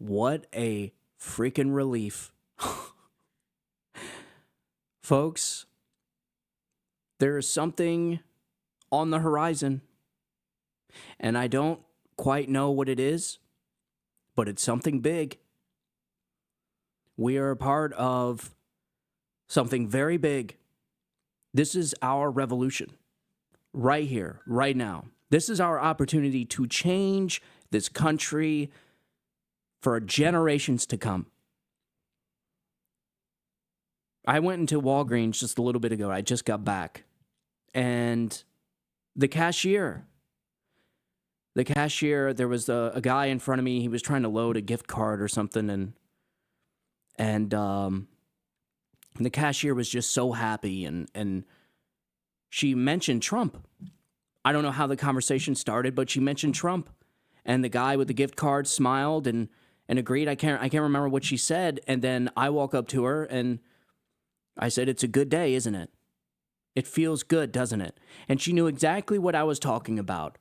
What a freaking relief. Folks, there is something on the horizon, and I don't quite know what it is, but it's something big. We are a part of something very big. This is our revolution, right here, right now. This is our opportunity to change this country for generations to come. I went into Walgreens just a little bit ago. I just got back. And the cashier, there was a guy in front of me. He was trying to load a gift card or something. And the cashier was just so happy. And she mentioned Trump. I don't know how the conversation started, but she mentioned Trump. And the guy with the gift card smiled and agreed. I can't remember what she said. And then I walk up to her and I said, "It's a good day, isn't it? It feels good, doesn't it?" And she knew exactly what I was talking about.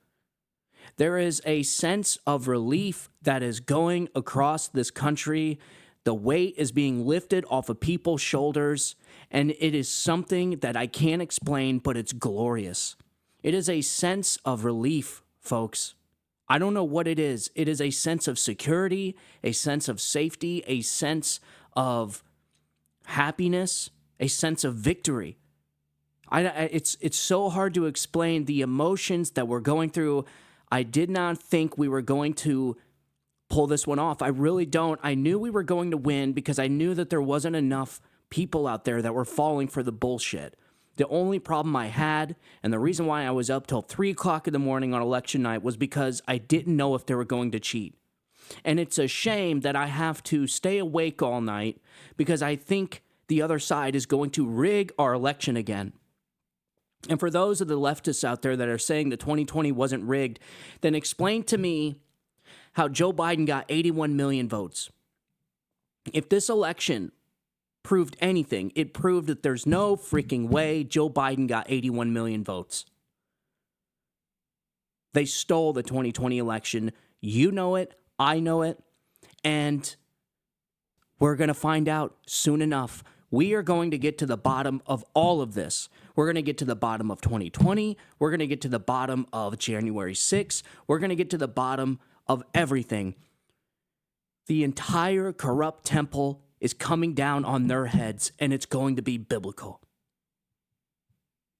There is a sense of relief that is going across this country. The weight is being lifted off of people's shoulders, and it is something that I can't explain, but it's glorious. It is a sense of relief, folks. I don't know what it is. It is a sense of security, a sense of safety, a sense of happiness, a sense of victory. It's so hard to explain the emotions that we're going through. I did not think we were going to pull this one off. I really don't. I knew we were going to win because I knew that there wasn't enough people out there that were falling for the bullshit. The only problem I had, and the reason why I was up till 3 o'clock in the morning on election night, was because I didn't know if they were going to cheat. And it's a shame that I have to stay awake all night because I think the other side is going to rig our election again. And for those of the leftists out there that are saying that 2020 wasn't rigged, then explain to me how Joe Biden got 81 million votes. If this election proved anything, it proved that there's no freaking way Joe Biden got 81 million votes. They stole the 2020 election. You know it. I know it. And we're going to find out soon enough. We are going to get to the bottom of all of this. We're going to get to the bottom of 2020. We're going to get to the bottom of January 6th. We're going to get to the bottom of everything. The entire corrupt temple is coming down on their heads, and it's going to be biblical.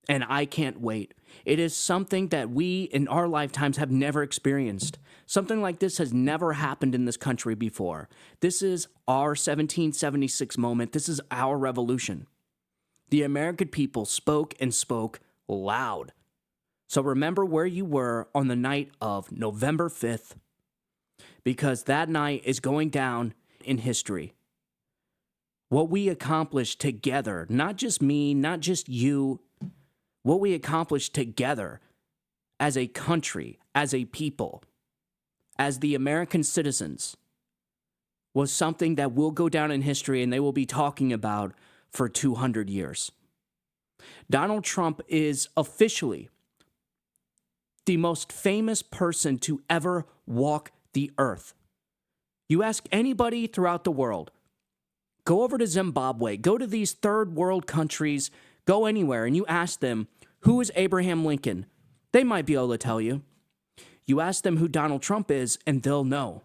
And I can't wait. It is something that we in our lifetimes have never experienced. Something like this has never happened in this country before. This is our 1776 moment. This is our revolution. The American people spoke and spoke loud. So remember where you were on the night of November 5th, because that night is going down in history. What we accomplished together, not just me, not just you, what we accomplished together as a country, as a people, as the American citizens, was something that will go down in history and they will be talking about for 200 years. Donald Trump is officially the most famous person to ever walk the earth. You ask anybody throughout the world, go over to Zimbabwe, go to these third world countries, go anywhere, and you ask them, who is Abraham Lincoln? They might be able to tell you. You ask them who Donald Trump is, and they'll know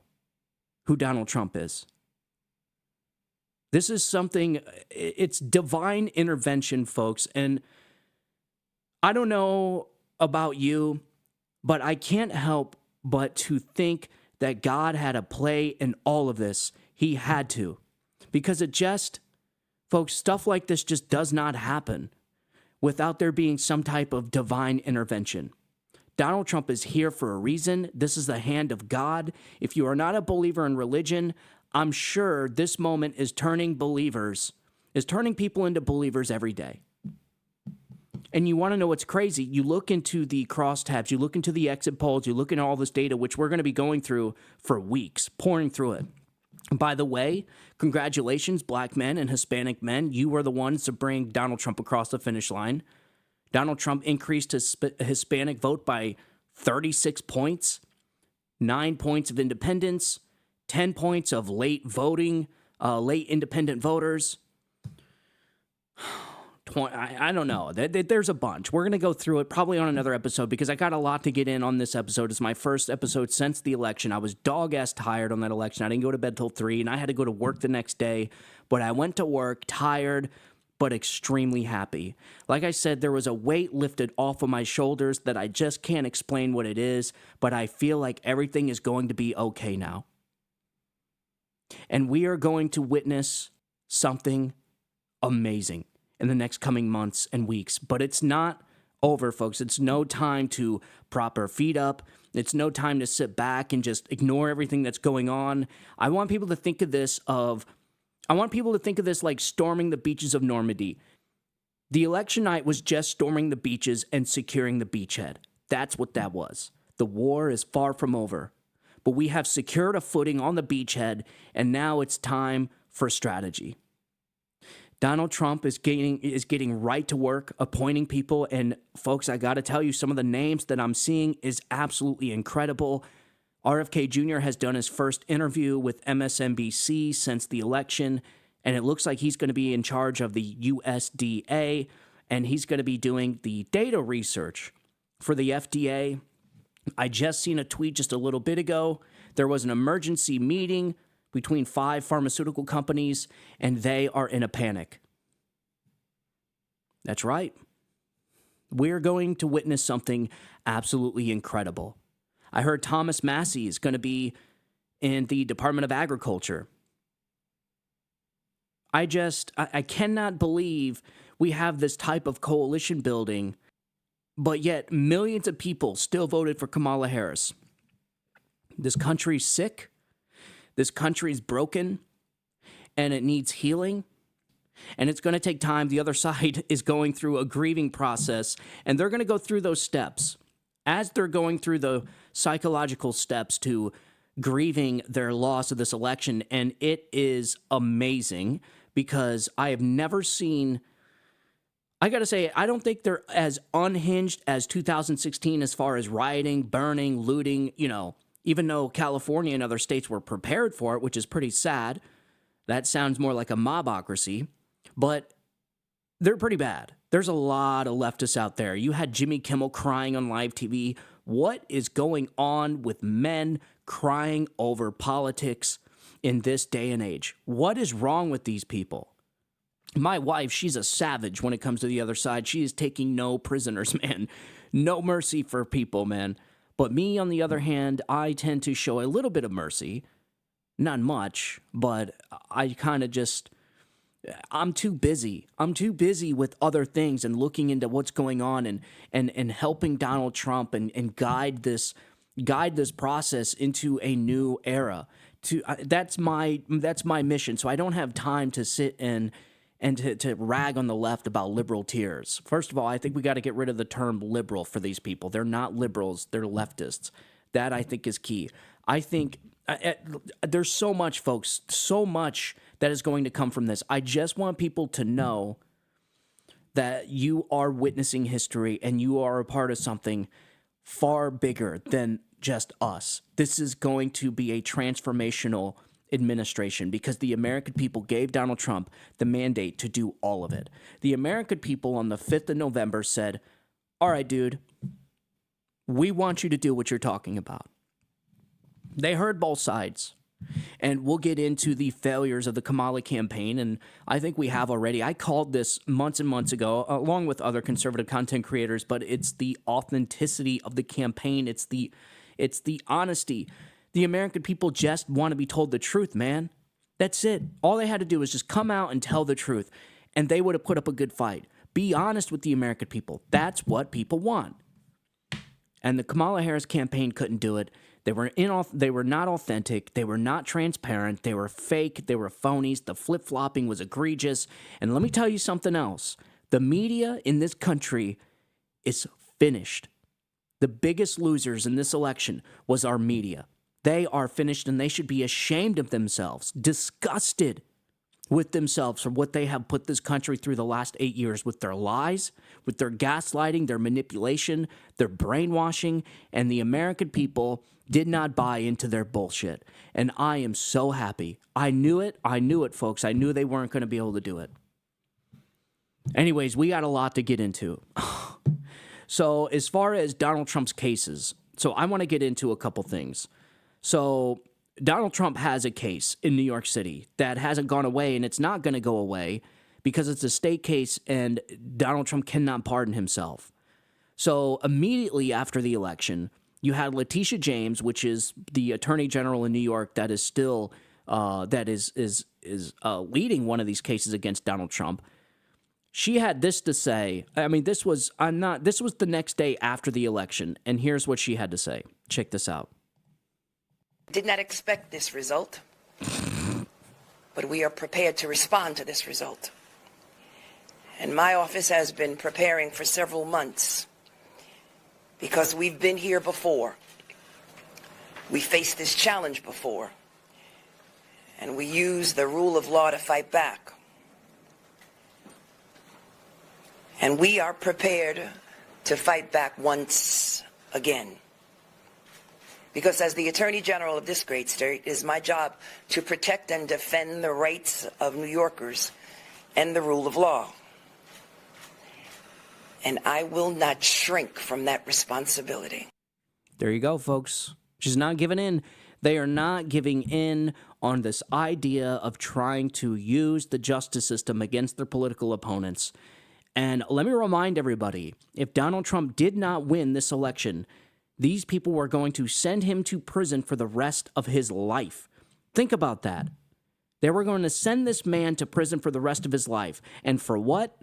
who Donald Trump is. This is something, it's divine intervention, folks. And I don't know about you, but I can't help but to think that God had a play in all of this. He had to. Because folks, stuff like this just does not happen without there being some type of divine intervention. Donald Trump is here for a reason. This is the hand of God. If you are not a believer in religion, I'm sure this moment is turning people into believers every day. And you want to know what's crazy? You look into the crosstabs, you look into the exit polls, you look into all this data, which we're going to be going through for weeks, pouring through it. By the way, congratulations, black men and Hispanic men. You were the ones to bring Donald Trump across the finish line. Donald Trump increased his Hispanic vote by 36 points, 9 points of independence, 10 points of late voting, late independent voters. I don't know. There's a bunch. We're going to go through it probably on another episode because I got a lot to get in on this episode. It's my first episode since the election. I was dog-ass tired on that election. I didn't go to bed till 3, and I had to go to work the next day. But I went to work tired, but extremely happy. Like I said, there was a weight lifted off of my shoulders that I just can't explain what it is, but I feel like everything is going to be okay now. And we are going to witness something amazing in the next coming months and weeks. But it's not over, folks. It's no time to prop our feet up. It's no time to sit back and just ignore everything that's going on. I want people to think of this like storming the beaches of Normandy. The election night was just storming the beaches and securing the beachhead. That's what that was. The war is far from over. But we have secured a footing on the beachhead, and now it's time for strategy. Donald Trump is getting right to work, appointing people, and folks, I got to tell you, some of the names that I'm seeing is absolutely incredible. RFK Jr. has done his first interview with MSNBC since the election, and it looks like he's going to be in charge of the USDA, and he's going to be doing the data research for the FDA. I just seen a tweet just a little bit ago. There was an emergency meeting between 5 pharmaceutical companies, and they are in a panic. That's right. We're going to witness something absolutely incredible. I heard Thomas Massie is going to be in the Department of Agriculture. I cannot believe we have this type of coalition building, but yet millions of people still voted for Kamala Harris. This country's sick. This country's broken, and it needs healing, and it's going to take time. The other side is going through a grieving process, and they're going to go through those steps. As they're going through the psychological steps to grieving their loss of this election, and it is amazing because I have never seen, I got to say, I don't think they're as unhinged as 2016 as far as rioting, burning, looting, even though California and other states were prepared for it, which is pretty sad. That sounds more like a mobocracy, but they're pretty bad. There's a lot of leftists out there. You had Jimmy Kimmel crying on live TV. What is going on with men crying over politics in this day and age? What is wrong with these people? My wife, she's a savage when it comes to the other side. She is taking no prisoners, man. No mercy for people, man. But me, on the other hand, I tend to show a little bit of mercy. Not much, but I kind of just, I'm too busy. I'm too busy with other things and looking into what's going on and helping Donald Trump and guide this process into a new era. That's my mission. So I don't have time to sit and to rag on the left about liberal tears. First of all, I think we got to get rid of the term liberal for these people. They're not liberals. They're leftists. That, I think, is key. I think there's so much, folks, so much that is going to come from this. I just want people to know that you are witnessing history and you are a part of something far bigger than just us. This is going to be a transformational administration because the American people gave Donald Trump the mandate to do all of it. The American people on the 5th of November said, all right, dude, we want you to do what you're talking about. They heard both sides. And we'll get into the failures of the Kamala campaign, and I think we have already. I called this months and months ago, along with other conservative content creators, but it's the authenticity of the campaign. It's the honesty. The American people just want to be told the truth, man. That's it. All they had to do was just come out and tell the truth, and they would have put up a good fight. Be honest with the American people. That's what people want. And the Kamala Harris campaign couldn't do it. They were not authentic. They were not transparent. They were fake. They were phonies. The flip-flopping was egregious. And let me tell you something else. The media in this country is finished. The biggest losers in this election was our media. They are finished, and they should be ashamed of themselves, disgusted with themselves for what they have put this country through the last 8 years with their lies, with their gaslighting, their manipulation, their brainwashing, and the American people did not buy into their bullshit. And I am so happy. I knew it, folks. I knew they weren't going to be able to do it. Anyways, we got a lot to get into. So as far as Donald Trump's cases, so I want to get into a couple things. So Donald Trump has a case in New York City that hasn't gone away, and it's not going to go away because it's a state case and Donald Trump cannot pardon himself. So immediately after the election, you had Letitia James, which is the attorney general in New York that is still leading one of these cases against Donald Trump. She had this to say. I mean, this was the next day after the election, and here's what she had to say. Check this out. Did not expect this result, but we are prepared to respond to this result. And my office has been preparing for several months because we've been here before. We faced this challenge before, and we use the rule of law to fight back. And we are prepared to fight back once again. Because as the Attorney General of this great state, it is my job to protect and defend the rights of New Yorkers and the rule of law. And I will not shrink from that responsibility. There you go, folks. She's not giving in. They are not giving in on this idea of trying to use the justice system against their political opponents. And let me remind everybody, if Donald Trump did not win this election, these people were going to send him to prison for the rest of his life. Think about that. They were going to send this man to prison for the rest of his life. And for what?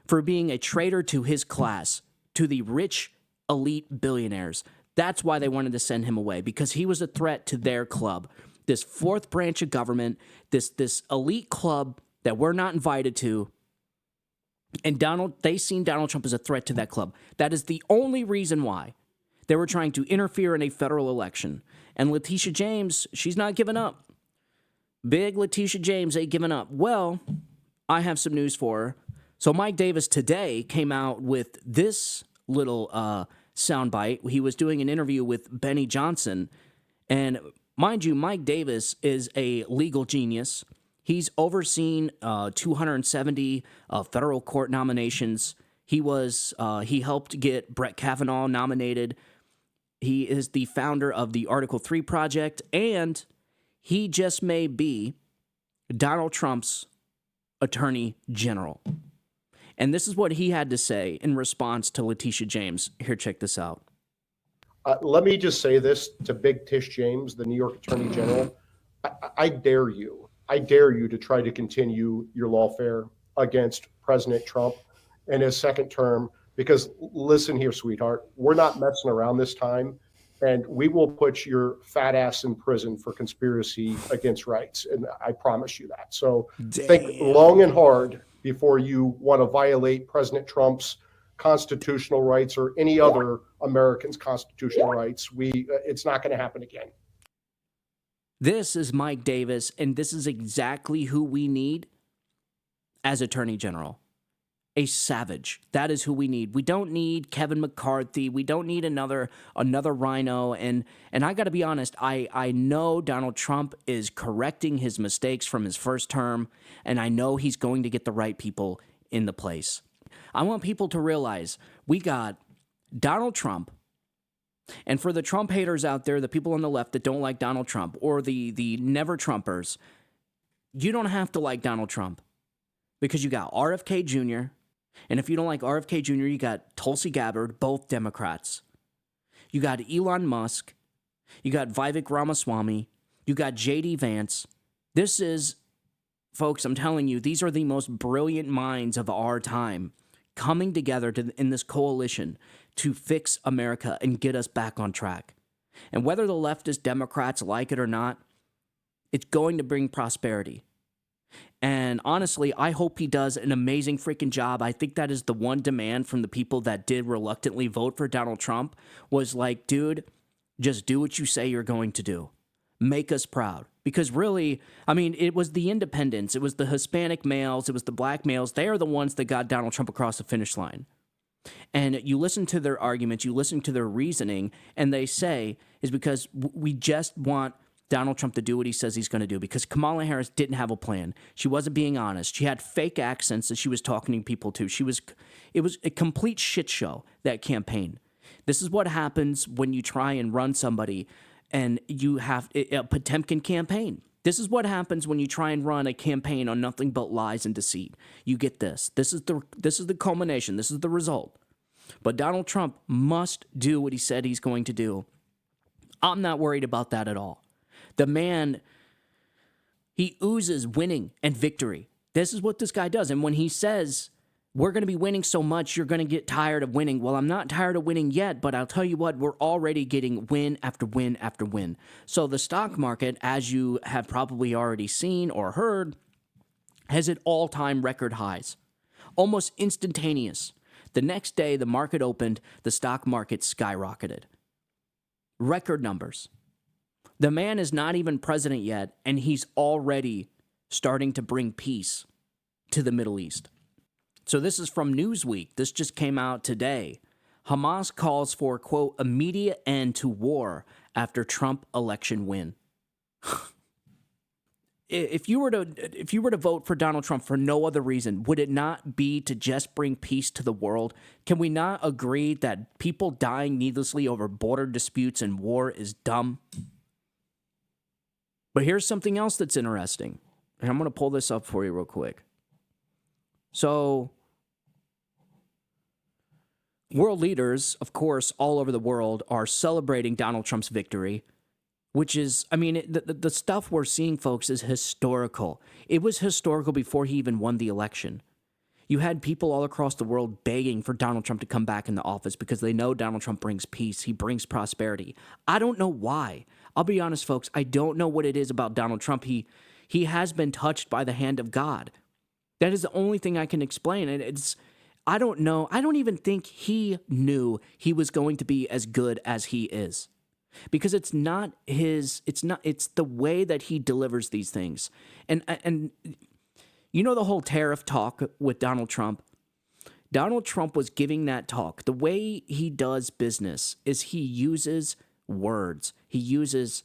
For being a traitor to his class, to the rich, elite billionaires. That's why they wanted to send him away, because he was a threat to their club. This fourth branch of government, this elite club that we're not invited to. And they seen Donald Trump as a threat to that club. That is the only reason why they were trying to interfere in a federal election. And Letitia James, she's not giving up. Big Letitia James ain't giving up. Well, I have some news for her. So Mike Davis today came out with this little soundbite. He was doing an interview with Benny Johnson. And mind you, Mike Davis is a legal genius. He's overseen 270 federal court nominations. He helped get Brett Kavanaugh nominated. He is the founder of the Article 3 Project, and he just may be Donald Trump's attorney general. And this is what he had to say in response to Letitia James. Here, check this out. Let me just say this to Big Tish James, the New York Attorney General. I dare you. I dare you to try to continue your lawfare against President Trump in his second term, because listen here, sweetheart, we're not messing around this time, and we will put your fat ass in prison for conspiracy against rights. And I promise you that. So think long and hard before you want to violate President Trump's constitutional rights or any other American's constitutional rights. It's not going to happen again. This is Mike Davis, and this is exactly who we need as Attorney General. A savage. That is who we need. We don't need Kevin McCarthy. We don't need another rhino. And I got to be honest, I know Donald Trump is correcting his mistakes from his first term, and I know he's going to get the right people in the place. I want people to realize we got Donald Trump. And for the Trump haters out there, the people on the left that don't like Donald Trump, or the never Trumpers, you don't have to like Donald Trump, because you got RFK Jr., and if you don't like RFK Jr., you got Tulsi Gabbard, both Democrats. You got Elon Musk. You got Vivek Ramaswamy. You got J.D. Vance. This is, folks, I'm telling you, these are the most brilliant minds of our time coming together in this coalition to fix America and get us back on track. And whether the leftist Democrats like it or not, it's going to bring prosperity. And honestly, I hope he does an amazing freaking job. I think that is the one demand from the people that did reluctantly vote for Donald Trump was like, dude, just do what you say you're going to do. Make us proud. Because really, I mean, it was the independents, it was the Hispanic males, it was the black males. They are the ones that got Donald Trump across the finish line. And you listen to their arguments, you listen to their reasoning, and they say is because we just want Donald Trump to do what he says he's going to do, because Kamala Harris didn't have a plan. She wasn't being honest. She had fake accents that she was talking to people to. It was a complete shit show, that campaign. This is what happens when you try and run somebody and you have a Potemkin campaign. This is what happens when you try and run a campaign on nothing but lies and deceit. You get this. This is the culmination. This is the result. But Donald Trump must do what he said he's going to do. I'm not worried about that at all. The man, he oozes winning and victory. This is what this guy does. And when he says, we're going to be winning so much, you're going to get tired of winning. Well, I'm not tired of winning yet, but I'll tell you what, we're already getting win after win after win. So the stock market, as you have probably already seen or heard, has at all-time record highs. Almost instantaneous. The next day the market opened, the stock market skyrocketed. Record numbers. The man is not even president yet, and he's already starting to bring peace to the Middle East. So this is from Newsweek. This just came out today. Hamas calls for, quote, immediate end to war after Trump election win. If you were to vote for Donald Trump for no other reason, would it not be to just bring peace to the world? Can we not agree that people dying needlessly over border disputes and war is dumb? But here's something else that's interesting. And I'm going to pull this up for you real quick. So, world leaders, of course, all over the world are celebrating Donald Trump's victory, which is, I mean, the stuff we're seeing, folks, is historical. It was historical before he even won the election. You had people all across the world begging for Donald Trump to come back in the office because they know Donald Trump brings peace. He brings prosperity. I don't know why. I'll be honest, folks. I don't know what it is about Donald Trump. He has been touched by the hand of God. That is the only thing I can explain. And I don't know. I don't even think he knew he was going to be as good as he is. Because it's the way that he delivers these things. And you know the whole tariff talk with Donald Trump? Donald Trump was giving that talk. The way he does business is he uses words. He uses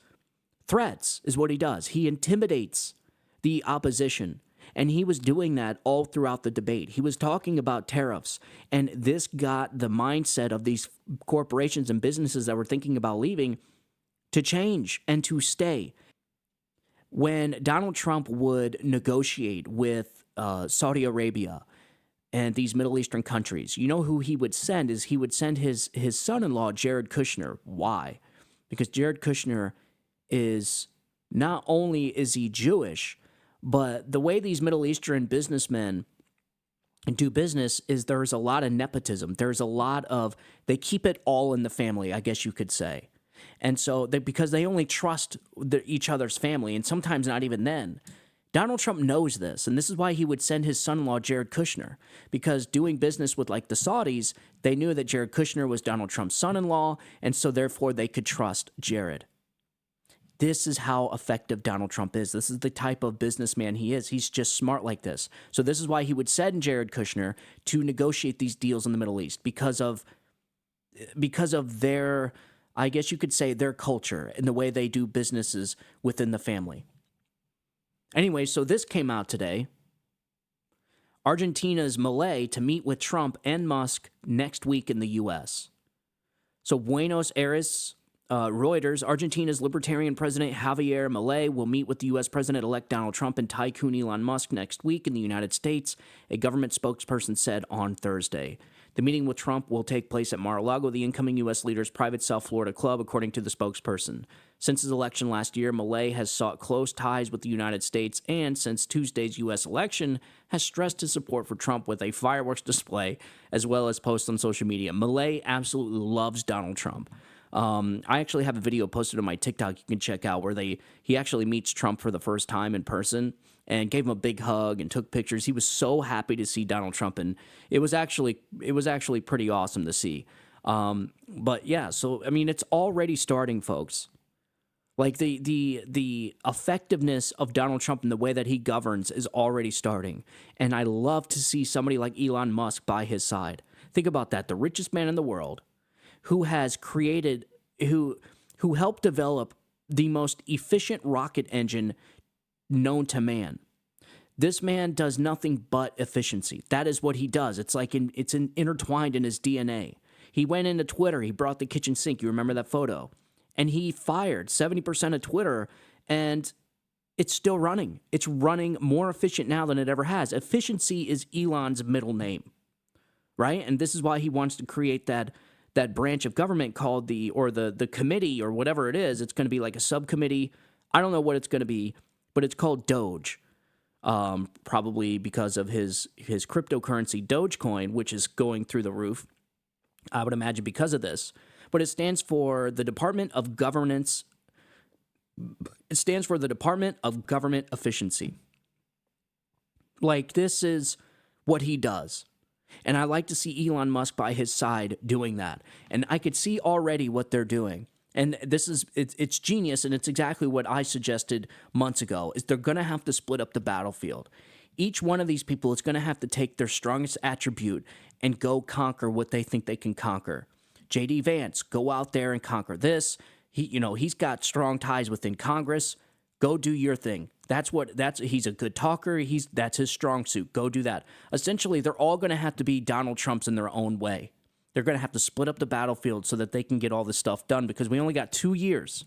threats is what he does. He intimidates the opposition. And he was doing that all throughout the debate. He was talking about tariffs, and this got the mindset of these corporations and businesses that were thinking about leaving to change and to stay. When Donald Trump would negotiate with Saudi Arabia and these Middle Eastern countries, you know who he would send is he would send his son-in-law, Jared Kushner. Why? Because Jared Kushner is, not only is he Jewish, but the way these Middle Eastern businessmen do business is there's a lot of nepotism. There's a lot of, they keep it all in the family, I guess you could say. And so because they only trust each other's family, and sometimes not even then. Donald Trump knows this, and this is why he would send his son-in-law, Jared Kushner, because doing business with like the Saudis, they knew that Jared Kushner was Donald Trump's son-in-law, and so therefore they could trust Jared. This is how effective Donald Trump is. This is the type of businessman he is. He's just smart like this. So this is why he would send Jared Kushner to negotiate these deals in the Middle East because of their, I guess you could say, their culture and the way they do businesses within the family. Anyway, so this came out today. Argentina's Milei to meet with Trump and Musk next week in the U.S. So Buenos Aires, Reuters, Argentina's Libertarian President Javier Milei will meet with the U.S. President-elect Donald Trump and tycoon Elon Musk next week in the United States, a government spokesperson said on Thursday. The meeting with Trump will take place at Mar-a-Lago, the incoming U.S. leader's private South Florida club, according to the spokesperson. Since his election last year, Milei has sought close ties with the United States and, since Tuesday's U.S. election, has stressed his support for Trump with a fireworks display as well as posts on social media. Milei absolutely loves Donald Trump. I actually have a video posted on my TikTok you can check out where he actually meets Trump for the first time in person and gave him a big hug and took pictures. He was so happy to see Donald Trump, and it was actually pretty awesome to see. But yeah, so I mean, it's already starting, folks. Like the effectiveness of Donald Trump and the way that he governs is already starting. And I love to see somebody like Elon Musk by his side. Think about that. The richest man in the world who has created, who helped develop the most efficient rocket engine known to man. This man does nothing but efficiency. That is what he does. It's like intertwined in his DNA. He went into Twitter. He brought the kitchen sink. You remember that photo? And he fired 70% of Twitter, and it's still running. It's running more efficient now than it ever has. Efficiency is Elon's middle name, right? And this is why he wants to create that branch of government called the committee or whatever it is. It's going to be like a subcommittee. I don't know what it's going to be, but it's called Doge, probably because of his cryptocurrency Dogecoin, which is going through the roof. I would imagine because of this. But it stands for the Department of Governance. It stands for the Department of Government Efficiency. Like, this is what he does. And I like to see Elon Musk by his side doing that. And I could see already what they're doing. And it's genius, and it's exactly what I suggested months ago, is they're going to have to split up the battlefield. Each one of these people is going to have to take their strongest attribute and go conquer what they think they can conquer. J.D. Vance, go out there and conquer this. He's got strong ties within Congress. Go do your thing. He's a good talker. That's his strong suit. Go do that. Essentially, they're all going to have to be Donald Trumps in their own way. They're going to have to split up the battlefield so that they can get all this stuff done, because we only got 2 years.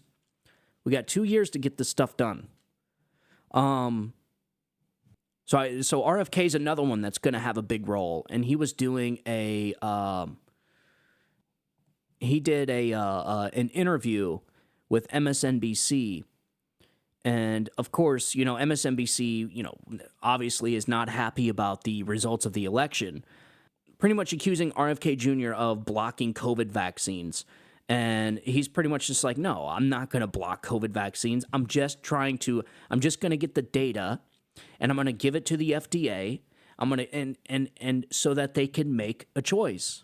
We got 2 years to get this stuff done. So RFK is another one that's going to have a big role, and he was doing an interview with MSNBC, and of course, MSNBC, obviously is not happy about the results of the election, pretty much accusing RFK Jr. of blocking COVID vaccines. And he's pretty much just like, no, I'm not going to block COVID vaccines. I'm just going to get the data, and I'm going to give it to the FDA. I'm going to, and so that they can make a choice.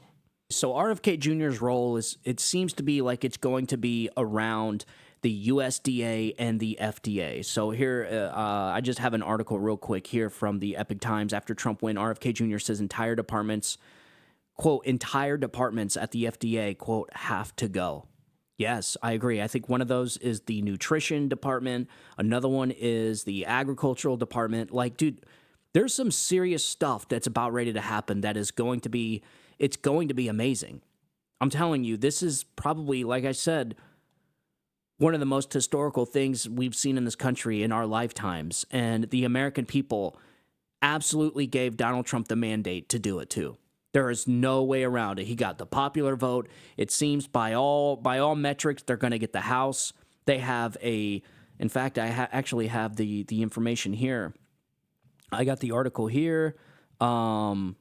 So RFK Jr.'s role it seems to be like it's going to be around the USDA and the FDA. So here, I just have an article real quick here from the Epic Times. After Trump win, RFK Jr. says entire departments at the FDA, quote, have to go. Yes, I agree. I think one of those is the nutrition department. Another one is the agricultural department. Like, dude, there's some serious stuff that's about ready to happen that is going to be amazing. I'm telling you, this is probably, like I said, one of the most historical things we've seen in this country in our lifetimes. And the American people absolutely gave Donald Trump the mandate to do it too. There is no way around it. He got the popular vote. It seems by all metrics, they're going to get the House. They have in fact, I actually have the information here. I got the article here. So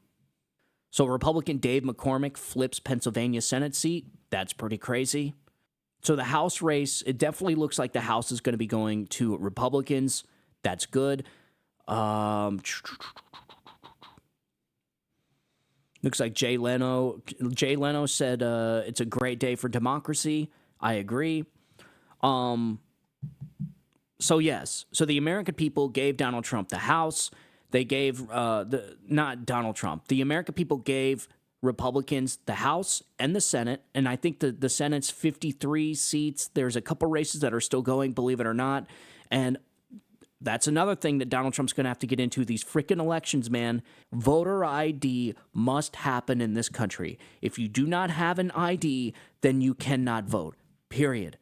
Republican Dave McCormick flips Pennsylvania Senate seat. That's pretty crazy. So the House race, it definitely looks like the House is going to be going to Republicans. That's good. Looks like Jay Leno said it's a great day for democracy. I agree. So yes. So the American people gave Donald Trump the House. They gave not Donald Trump. The American people gave Republicans the House and the Senate, and I think the Senate's 53 seats. There's a couple races that are still going, believe it or not, and that's another thing that Donald Trump's going to have to get into. These freaking elections, man. Voter ID must happen in this country. If you do not have an ID, then you cannot vote, period.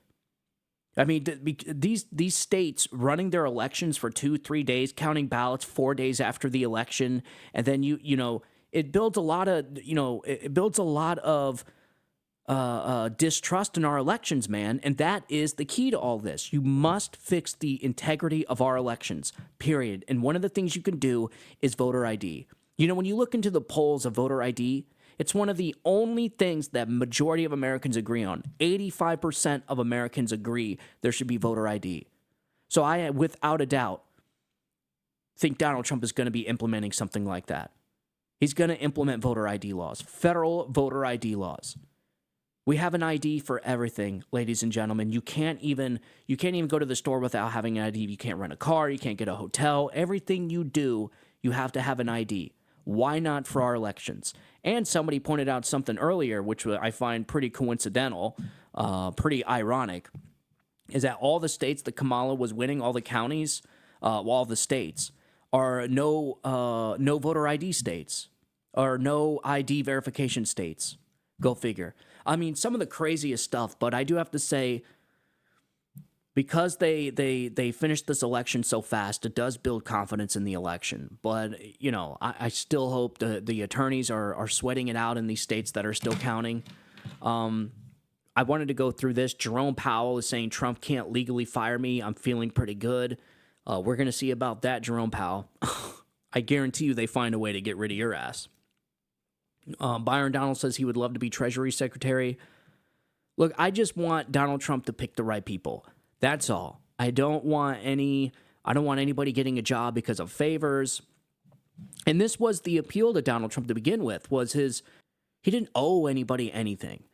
I mean, these states running their elections for 2-3 days, counting ballots 4 days after the election, and then it builds a lot of distrust in our elections, man, and that is the key to all this. You must fix the integrity of our elections, period. And one of the things you can do is voter ID. When you look into the polls of voter ID, it's one of the only things that majority of Americans agree on. 85% of Americans agree there should be voter ID. So I, without a doubt, think Donald Trump is going to be implementing something like that. He's going to implement voter ID laws, federal voter ID laws. We have an ID for everything, ladies and gentlemen. You can't even go to the store without having an ID. You can't rent a car, you can't get a hotel. Everything you do, you have to have an ID. Why not for our elections? And somebody pointed out something earlier, which I find pretty coincidental, pretty ironic, is that all the states that Kamala was winning, all the counties, all the states, are no voter ID states, or no ID verification states. Go figure. I mean, some of the craziest stuff, but I do have to say, because they finished this election so fast, it does build confidence in the election. But, you know, I still hope the attorneys are sweating it out in these states that are still counting. I wanted to go through this. Jerome Powell is saying Trump can't legally fire me. I'm feeling pretty good. We're going to see about that, Jerome Powell. I guarantee you they find a way to get rid of your ass. Byron Donald says he would love to be Treasury Secretary. Look, I just want Donald Trump to pick the right people. That's all. I don't want anybody getting a job because of favors. And this was the appeal to Donald Trump to begin with, he didn't owe anybody anything.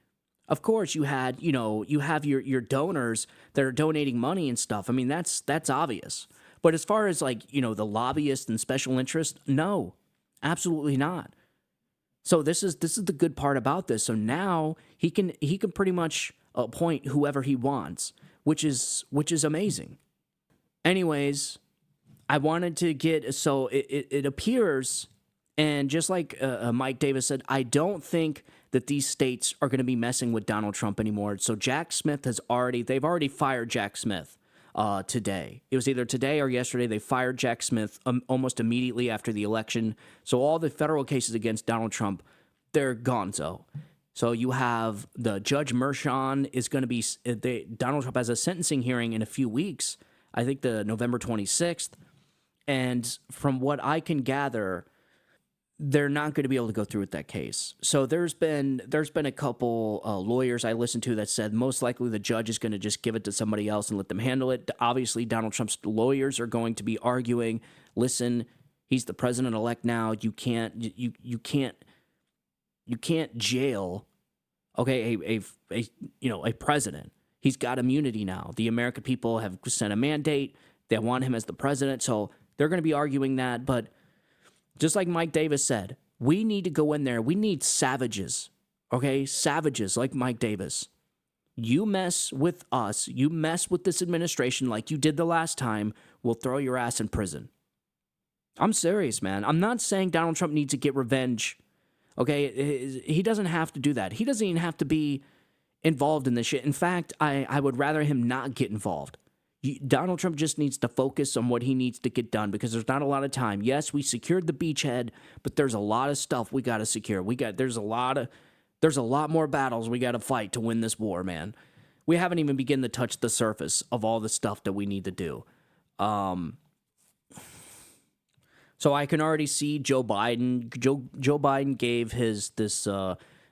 Of course, you have your donors that are donating money and stuff. I mean, that's obvious. But as far as the lobbyists and special interests, no, absolutely not. So this is the good part about this. So now he can pretty much appoint whoever he wants, which is amazing. Anyways, I wanted to get, so it appears, and just like Mike Davis said, I don't think that these states are going to be messing with Donald Trump anymore. So Jack Smith they've already fired Jack Smith today. It was either today or yesterday. They fired Jack Smith almost immediately after the election. So all the federal cases against Donald Trump, they're gonzo. So you have the Judge Mershon is going to be, Donald Trump has a sentencing hearing in a few weeks, I think the November 26th. And from what I can gather, they're not going to be able to go through with that case. So there's been a couple lawyers I listened to that said most likely the judge is going to just give it to somebody else and let them handle it. Obviously, Donald Trump's lawyers are going to be arguing, listen, he's the president-elect now. You can't jail, okay, a president. He's got immunity now. The American people have sent a mandate. They want him as the president. So they're going to be arguing that, but just like Mike Davis said, we need to go in there. We need savages, okay? Savages like Mike Davis. You mess with us, you mess with this administration like you did the last time, we'll throw your ass in prison. I'm serious, man. I'm not saying Donald Trump needs to get revenge, okay? He doesn't have to do that. He doesn't even have to be involved in this shit. In fact, I would rather him not get involved. Donald Trump just needs to focus on what he needs to get done because there's not a lot of time. Yes, we secured the beachhead, but there's a lot of stuff we got to secure. There's a lot more battles we got to fight to win this war, man. We haven't even begun to touch the surface of all the stuff that we need to do. So I can already see Joe Biden. Joe Biden gave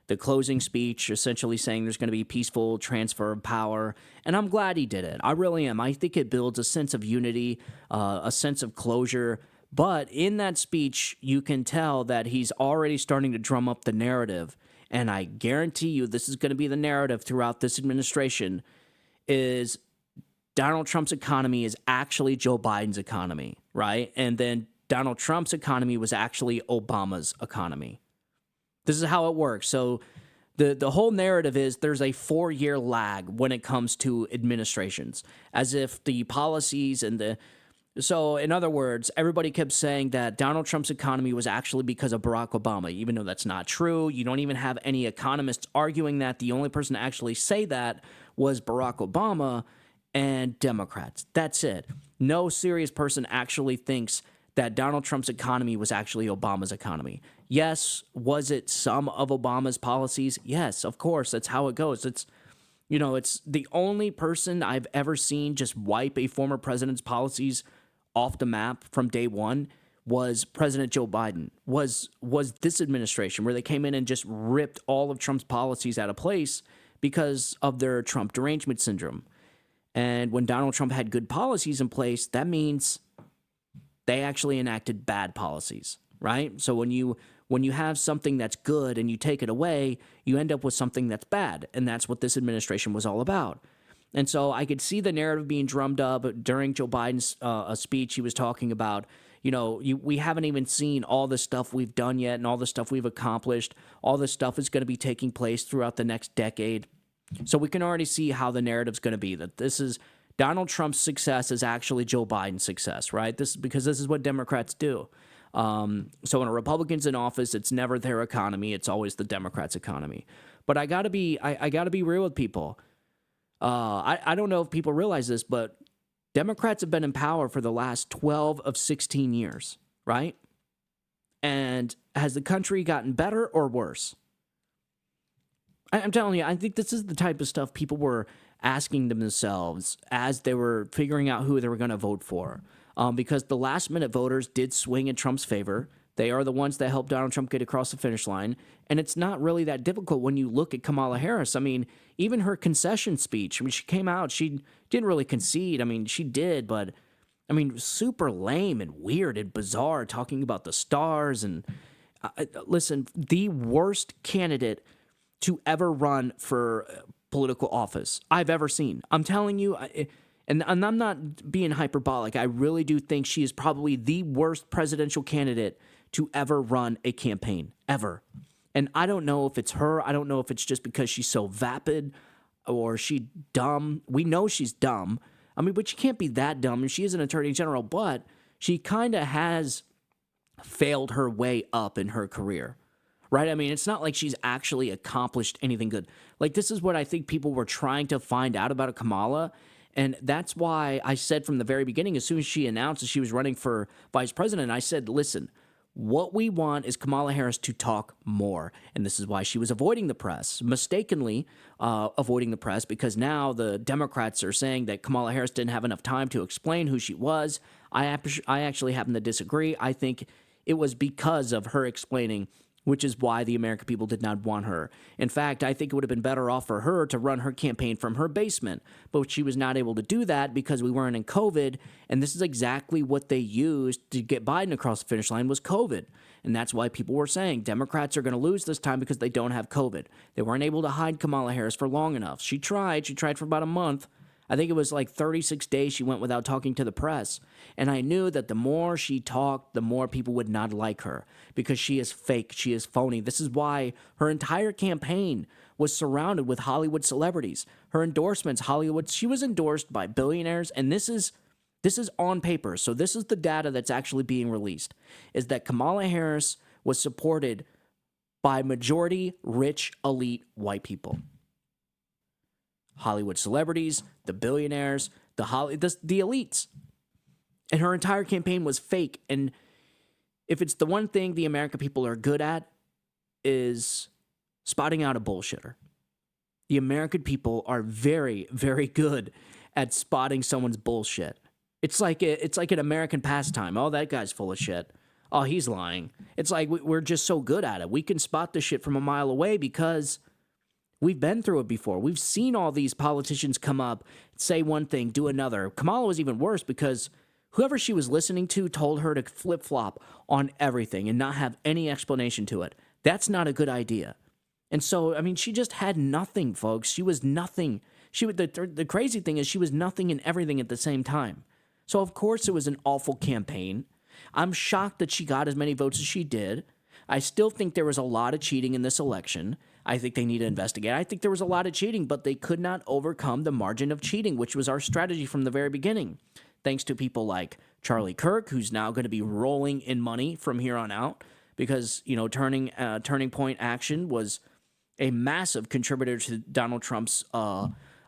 the closing speech, essentially saying there's going to be peaceful transfer of power, and I'm glad he did it. I really am. I think it builds a sense of unity, a sense of closure, but in that speech, you can tell that he's already starting to drum up the narrative, and I guarantee you this is going to be the narrative throughout this administration, is Donald Trump's economy is actually Joe Biden's economy, right? And then Donald Trump's economy was actually Obama's economy. This is how it works. So the whole narrative is there's a 4-year lag when it comes to administrations, as if the policies and so in other words, everybody kept saying that Donald Trump's economy was actually because of Barack Obama, even though that's not true. You don't even have any economists arguing that. The only person to actually say that was Barack Obama and Democrats. That's it. No serious person actually thinks that Donald Trump's economy was actually Obama's economy. Yes, was it some of Obama's policies? Yes, of course, that's how it goes. It's the only person I've ever seen just wipe a former president's policies off the map from day one was President Joe Biden, was this administration, where they came in and just ripped all of Trump's policies out of place because of their Trump derangement syndrome. And when Donald Trump had good policies in place, that means they actually enacted bad policies, right? So when you when you have something that's good and you take it away, you end up with something that's bad. And that's what this administration was all about. And so I could see the narrative being drummed up during Joe Biden's speech. He was talking about, we haven't even seen all the stuff we've done yet and all the stuff we've accomplished. All this stuff is going to be taking place throughout the next decade. So we can already see how the narrative's going to be, that this is Donald Trump's success is actually Joe Biden's success, right? Because this is what Democrats do. So when a Republican's in office, it's never their economy; it's always the Democrats' economy. But I gotta be real with people. I don't know if people realize this, but Democrats have been in power for the last 12 of 16 years, right? And has the country gotten better or worse? I'm telling you, I think this is the type of stuff people were asking themselves as they were figuring out who they were going to vote for. Because the last-minute voters did swing in Trump's favor. They are the ones that helped Donald Trump get across the finish line. And it's not really that difficult when you look at Kamala Harris. I mean, even her concession speech, she came out, she didn't really concede. I mean, she did, but, super lame and weird and bizarre, talking about the stars. And listen, the worst candidate to ever run for political office I've ever seen. I'm telling you, and I'm not being hyperbolic. I really do think she is probably the worst presidential candidate to ever run a campaign, ever. And I don't know if it's her. I don't know if it's just because she's so vapid or she dumb. We know she's dumb. But she can't be that dumb. And she is an attorney general, but she kind of has failed her way up in her career. Right? It's not like she's actually accomplished anything good. Like, this is what I think people were trying to find out about Kamala. And that's why I said from the very beginning, as soon as she announced that she was running for vice president, I said, listen, what we want is Kamala Harris to talk more. And this is why she was avoiding the press, mistakenly avoiding the press, because now the Democrats are saying that Kamala Harris didn't have enough time to explain who she was. I actually happen to disagree. I think it was because of her explaining, which is why the American people did not want her. In fact, I think it would have been better off for her to run her campaign from her basement. But she was not able to do that because we weren't in COVID, and this is exactly what they used to get Biden across the finish line was COVID. And that's why people were saying Democrats are going to lose this time because they don't have COVID. They weren't able to hide Kamala Harris for long enough. She tried for about a month. I think it was like 36 days she went without talking to the press. And I knew that the more she talked, the more people would not like her because she is fake. She is phony. This is why her entire campaign was surrounded with Hollywood celebrities. Her endorsements, Hollywood, she was endorsed by billionaires. And this is on paper. So this is the data that's actually being released, is that Kamala Harris was supported by majority rich elite white people. Hollywood celebrities, the billionaires, the elites. And her entire campaign was fake. And if it's the one thing the American people are good at, is spotting out a bullshitter. The American people are very, very good at spotting someone's bullshit. It's like an American pastime. Oh, that guy's full of shit. Oh, he's lying. It's like we're just so good at it. We can spot the shit from a mile away because we've been through it before. We've seen all these politicians come up, say one thing, do another. Kamala was even worse because whoever she was listening to told her to flip-flop on everything and not have any explanation to it. That's not a good idea. And so, she just had nothing, folks. She was nothing. The crazy thing is she was nothing and everything at the same time. So, of course, it was an awful campaign. I'm shocked that she got as many votes as she did. I still think there was a lot of cheating in this election. I think they need to investigate. I think there was a lot of cheating, but they could not overcome the margin of cheating, which was our strategy from the very beginning. Thanks to people like Charlie Kirk, who's now going to be rolling in money from here on out because, Turning Point Action was a massive contributor to Donald Trump's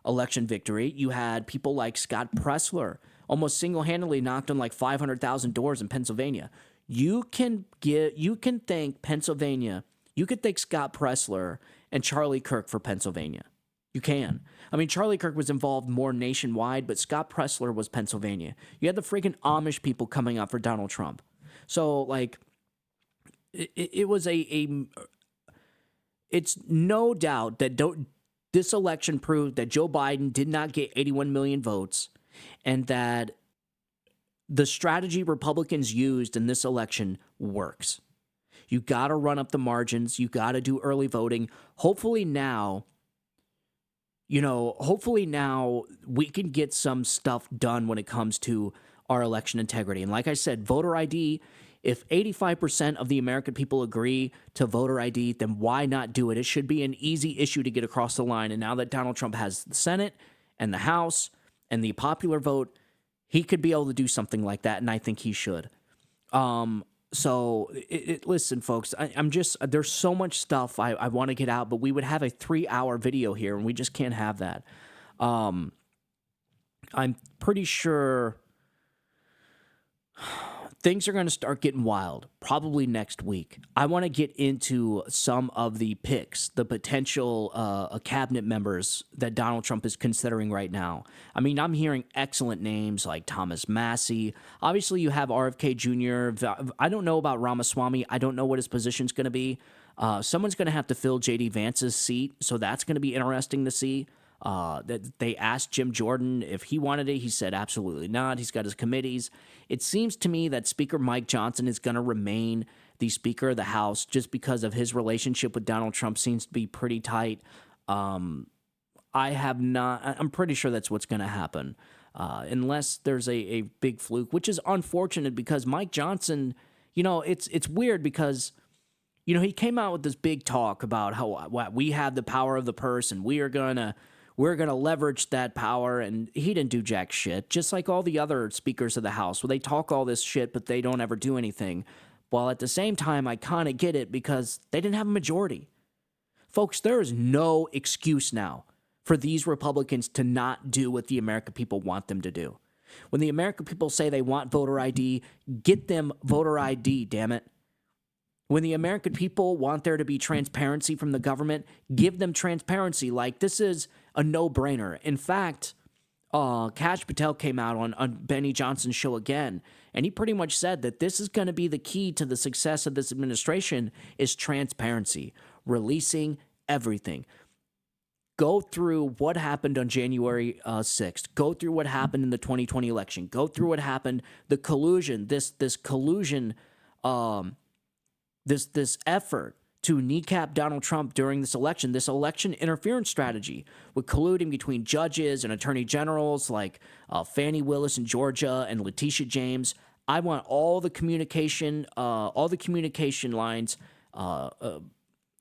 election victory. You had people like Scott Presler, almost single-handedly knocked on like 500,000 doors in Pennsylvania. You can thank Pennsylvania. You could thank Scott Presler and Charlie Kirk for Pennsylvania. You can. Charlie Kirk was involved more nationwide, but Scott Presler was Pennsylvania. You had the freaking Amish people coming up for Donald Trump. So, it was it's no doubt that this election proved that Joe Biden did not get 81 million votes and that the strategy Republicans used in this election works. You got to run up the margins. You got to do early voting. Hopefully now, we can get some stuff done when it comes to our election integrity. And like I said, voter ID, if 85% of the American people agree to voter ID, then why not do it? It should be an easy issue to get across the line. And now that Donald Trump has the Senate and the House and the popular vote, he could be able to do something like that, and I think he should. Listen, folks, there's so much stuff I want to get out, but we would have a 3-hour video here, and we just can't have that. I'm pretty sure things are going to start getting wild probably next week. I want to get into some of the picks, the potential cabinet members that Donald Trump is considering right now. I mean, I'm hearing excellent names like Thomas Massie. Obviously, you have RFK Jr. I don't know about Ramaswamy. I don't know what his position's going to be. Someone's going to have to fill J.D. Vance's seat, so that's going to be interesting to see. That they asked Jim Jordan if he wanted it. He said absolutely not. He's got his committees. It seems to me that Speaker Mike Johnson is going to remain the Speaker of the House just because of his relationship with Donald Trump seems to be pretty tight. I'm pretty sure that's what's going to happen unless there's a big fluke, which is unfortunate because Mike Johnson, it's weird because he came out with this big talk about how we have the power of the purse and we're gonna leverage that power, and he didn't do jack shit, just like all the other speakers of the House. Well, they talk all this shit, but they don't ever do anything. While at the same time, I kind of get it because they didn't have a majority. Folks, there is no excuse now for these Republicans to not do what the American people want them to do. When the American people say they want voter ID, get them voter ID, damn it. When the American people want there to be transparency from the government, give them transparency. Like, this is a no-brainer. In fact, Kash Patel came out on Benny Johnson's show again, and he pretty much said that this is going to be the key to the success of this administration is transparency, releasing everything. Go through what happened on January 6th. Go through what happened in the 2020 election. Go through what happened, the collusion, this collusion, this effort to kneecap Donald Trump during this election interference strategy with colluding between judges and attorney generals like Fani Willis in Georgia and Letitia James. I want all the communication lines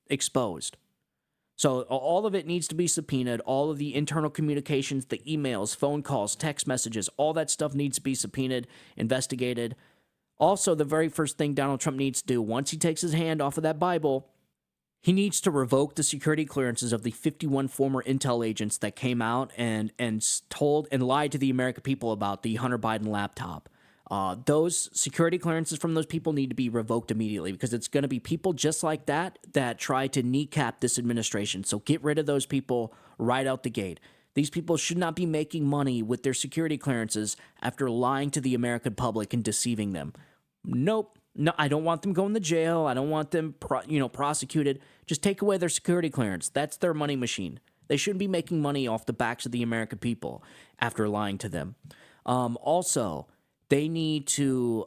exposed. So all of it needs to be subpoenaed. All of the internal communications, the emails, phone calls, text messages, all that stuff needs to be subpoenaed, investigated. Also, the very first thing Donald Trump needs to do, once he takes his hand off of that Bible, he needs to revoke the security clearances of the 51 former intel agents that came out and told and lied to the American people about the Hunter Biden laptop. Those security clearances from those people need to be revoked immediately because it's going to be people just like that try to kneecap this administration. So get rid of those people right out the gate. These people should not be making money with their security clearances after lying to the American public and deceiving them. Nope. No, I don't want them going to jail. I don't want them prosecuted. Just take away their security clearance. That's their money machine. They shouldn't be making money off the backs of the American people after lying to them. Also, they need to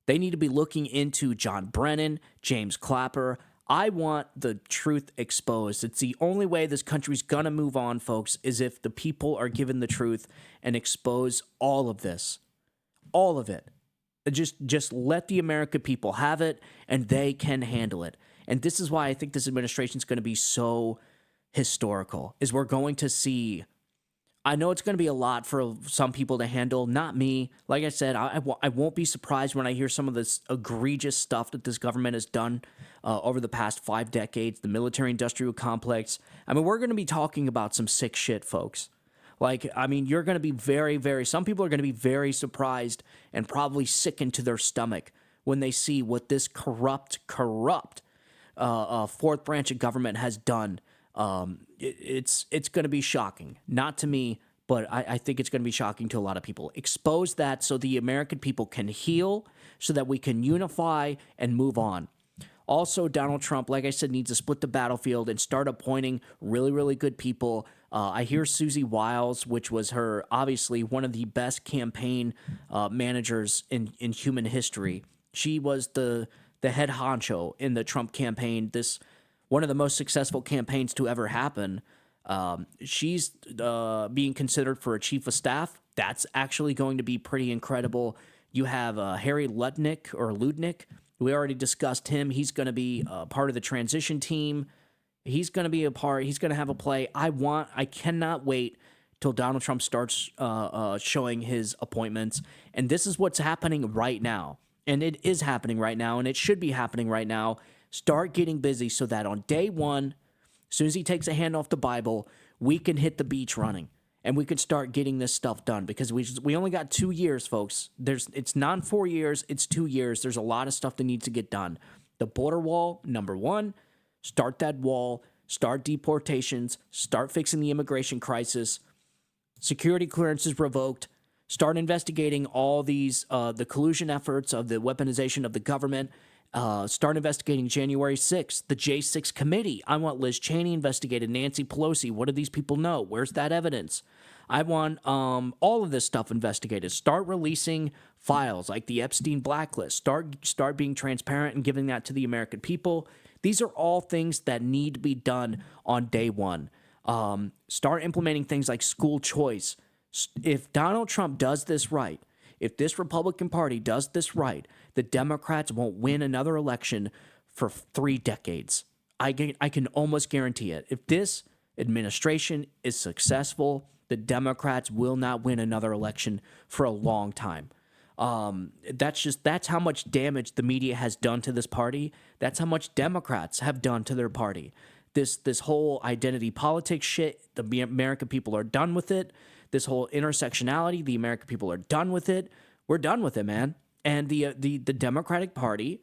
be looking into John Brennan, James Clapper. I want the truth exposed. It's the only way this country's gonna move on, folks, is if the people are given the truth and expose all of this. All of it. Just let the American people have it, and they can handle it. And this is why I think this administration is going to be so historical, is we're going to see... I know it's going to be a lot for some people to handle, not me. Like I said, I won't be surprised when I hear some of this egregious stuff that this government has done over the past 5 decades, the military-industrial complex. I mean, we're going to be talking about some sick shit, folks. Like, I mean, you're going to be some people are going to be very surprised and probably sickened to their stomach when they see what this corrupt fourth branch of government has done. It's going to be shocking. Not to me, but I think it's going to be shocking to a lot of people. Expose that so the American people can heal, so that we can unify and move on. Also, Donald Trump, like I said, needs to split the battlefield and start appointing really, really good people. I hear Susie Wiles, which was her, obviously, one of the best campaign managers in human history. She was the the head honcho in the Trump campaign, this one of the most successful campaigns to ever happen. She's being considered for a chief of staff. That's actually going to be pretty incredible. You have Harry Ludnick. We already discussed him. He's going to be part of the transition team. He's going to be a part. He's going to have a play. I cannot wait till Donald Trump starts showing his appointments. And this is what's happening right now. And it is happening right now, and it should be happening right now. Start getting busy so that on day one, as soon as he takes a hand off the Bible, we can hit the beach running. And we could start getting this stuff done, because we only got 2 years, folks. It's not 4 years, it's 2 years. There's a lot of stuff that needs to get done. The border wall, number one, start that wall, start deportations, start fixing the immigration crisis, security clearances revoked, start investigating all these, the collusion efforts of the weaponization of the government, start investigating January 6th, the J6 committee. I want Liz Cheney investigated, Nancy Pelosi. What do these people know? Where's that evidence? I want all of this stuff investigated. Start releasing files like the Epstein blacklist. Start being transparent and giving that to the American people. These are all things that need to be done on day one. Start implementing things like school choice. If Donald Trump does this right, if this Republican Party does this right, the Democrats won't win another election for 3 decades. I can almost guarantee it. If this administration is successful, the Democrats will not win another election for a long time. That's how much damage the media has done to this party. That's how much Democrats have done to their party. This whole identity politics shit, the American people are done with it. This whole intersectionality, the American people are done with it. We're done with it, man. And the Democratic Party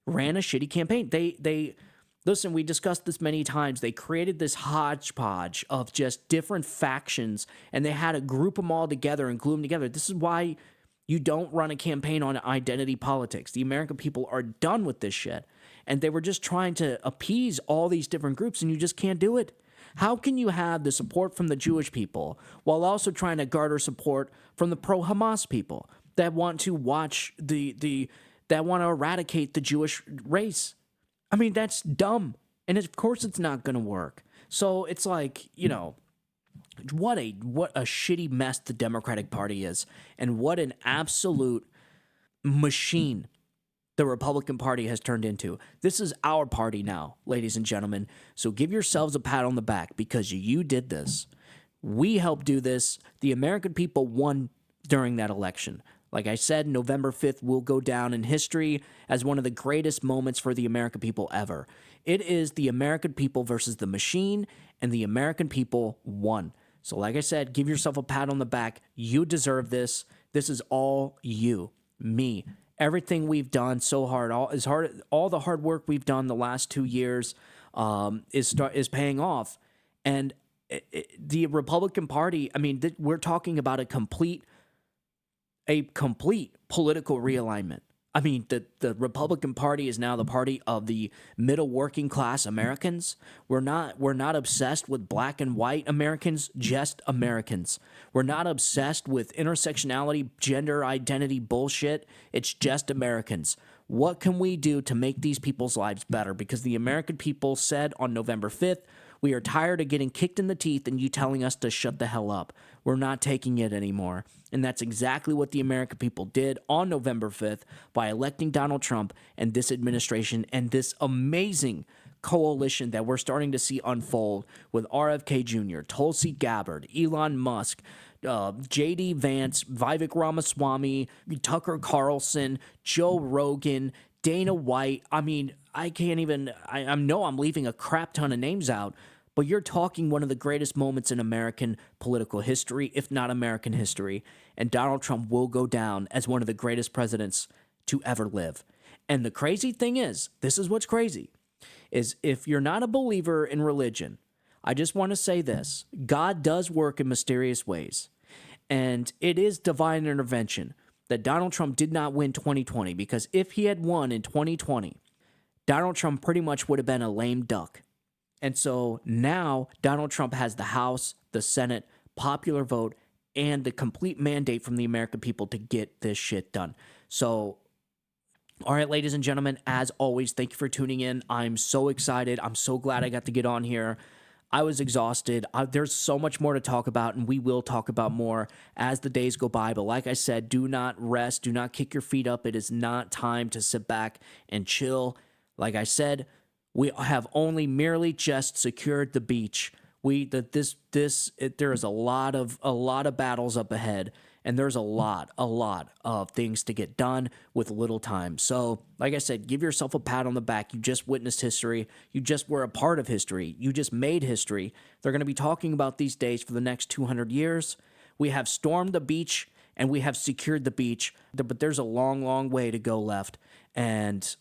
ran a shitty campaign. They listen, we discussed this many times. They created this hodgepodge of just different factions, and they had to group them all together and glue them together. This is why you don't run a campaign on identity politics. The American people are done with this shit. And they were just trying to appease all these different groups, and you just can't do it. How can you have the support from the Jewish people while also trying to garner support from the pro-Hamas people that want to watch that want to eradicate the Jewish race? I mean, that's dumb. And of course it's not going to work. So it's like, what a shitty mess the Democratic Party is, and what an absolute machine the Republican Party has turned into. This is our party now, ladies and gentlemen. So give yourselves a pat on the back, because you did this. We helped do this. The American people won during that election. Like I said, November 5th will go down in history as one of the greatest moments for the American people ever. It is the American people versus the machine, and the American people won. So like I said, give yourself a pat on the back. You deserve this. This is all you, me. Everything we've done so hard, all the hard work we've done the last 2 years is paying off. And the Republican Party, I mean, we're talking about a complete political realignment. I mean, the Republican Party is now the party of the middle working class Americans. We're not obsessed with black and white Americans, just Americans. We're not obsessed with intersectionality, gender identity bullshit. It's just Americans. What can we do to make these people's lives better? Because the American people said on November 5th, we are tired of getting kicked in the teeth and you telling us to shut the hell up. We're not taking it anymore. And that's exactly what the American people did on November 5th by electing Donald Trump and this administration and this amazing coalition that we're starting to see unfold with RFK Jr., Tulsi Gabbard, Elon Musk, J.D. Vance, Vivek Ramaswamy, Tucker Carlson, Joe Rogan, Dana White. I mean, I know I'm leaving a crap ton of names out, but you're talking one of the greatest moments in American political history, if not American history, and Donald Trump will go down as one of the greatest presidents to ever live. And the crazy thing is, this is what's crazy, is if you're not a believer in religion, I just want to say this: God does work in mysterious ways, and it is divine intervention that Donald Trump did not win 2020, because if he had won in 2020, Donald Trump pretty much would have been a lame duck. And so now Donald Trump has the House, the Senate, popular vote, and the complete mandate from the American people to get this shit done. So All right, ladies and gentlemen, as always, thank you for tuning in. I'm so excited. I'm so glad I got to get on here. I was exhausted. There's so much more to talk about, and we will talk about more as the days go by. But like I said, do not rest. Do not kick your feet up. It is not time to sit back and chill. Like I said, we have only merely just secured the beach. There is a lot of battles up ahead, and there's a lot of things to get done with little time. So, like I said, give yourself a pat on the back. You just witnessed history. You just were a part of history. You just made history. They're going to be talking about these days for the next 200 years. We have stormed the beach, and we have secured the beach, but there's a long way to go left, and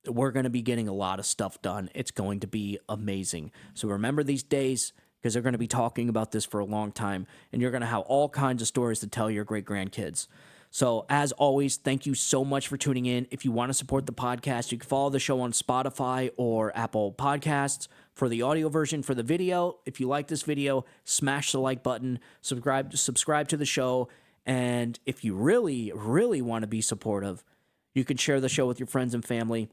we're going to be getting a lot of stuff done. It's going to be amazing. So remember these days, because they're going to be talking about this for a long time, and you're going to have all kinds of stories to tell your great-grandkids. So as always, thank you so much for tuning in. If you want to support the podcast, you can follow the show on Spotify or Apple Podcasts for the audio version. For the video, if you like this video, smash the like button, subscribe to the show, and if you really want to be supportive, you can share the show with your friends and family.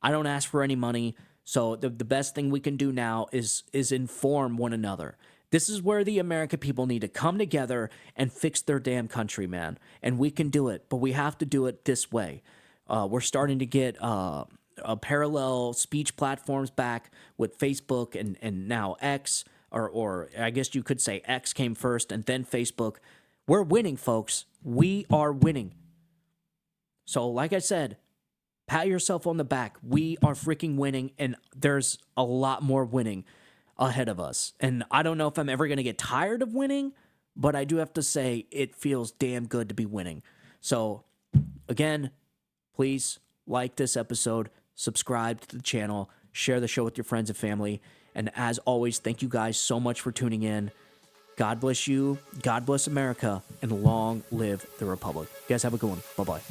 I don't ask for any money, so the best thing we can do now is inform one another. This is where the American people need to come together and fix their damn country, man. And we can do it, but we have to do it this way. We're starting to get parallel speech platforms back with Facebook and now X, or I guess you could say X came first and then Facebook. We're winning, folks. We are winning. So like I said, pat yourself on the back. We are freaking winning, and there's a lot more winning ahead of us. And I don't know if I'm ever going to get tired of winning, but I do have to say it feels damn good to be winning. So, again, please like this episode, subscribe to the channel, share the show with your friends and family. And as always, thank you guys so much for tuning in. God bless you, God bless America, and long live the Republic. You guys have a good one. Bye-bye.